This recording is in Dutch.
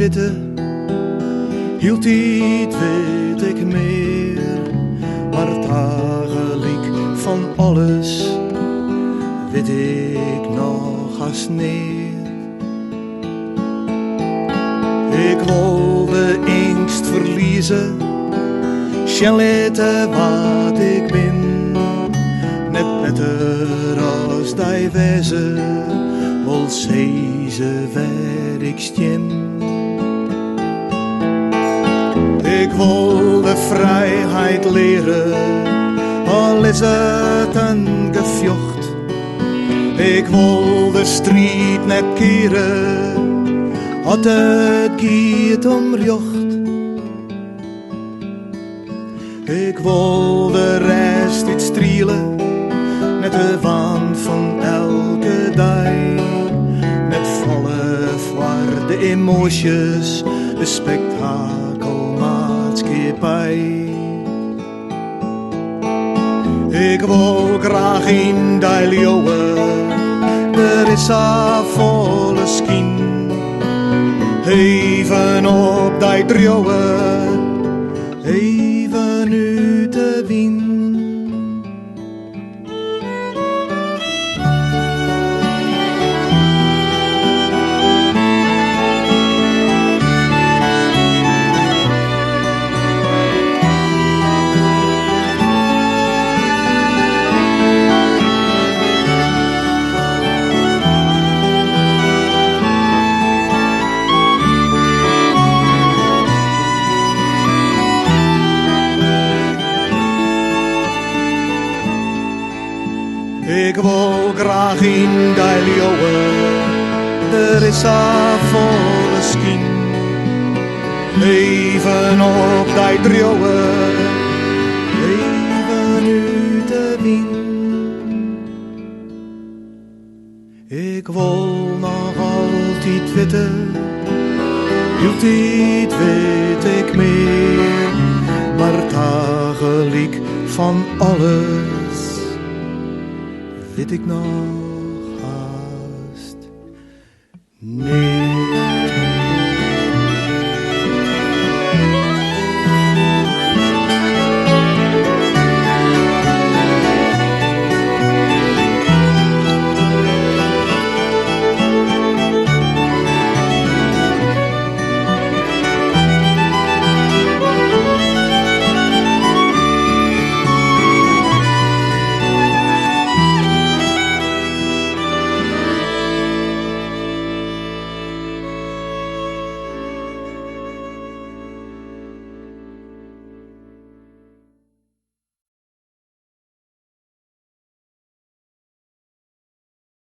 witte, hield niet weet ik meer, maar tegelijk van alles weet ik nog als neer. Ik wilde angst verliezen, Charlotte wat ik ben, net beter als die wezen, wil ze waar ik stem. Ik wilde vrijheid leren, al is het een gevecht. Ik wilde strijd net keren, had het giet om jocht. Ik wilde rest iets strielen, net de wand van elke dag. Net vallen voor de emoties, de spektakelmaatschappij. Ik wil graag in die leeuwen, er is a volle skin. Even op die drieën, even uit de wind. Ik wil graag in die leeuwen, er is a volle skin. Even op die drieën, even uit de wind. Ik wil nog altijd weten, hield niet weet ik meer, maar tegelijk van alles weet ik nog haast niet.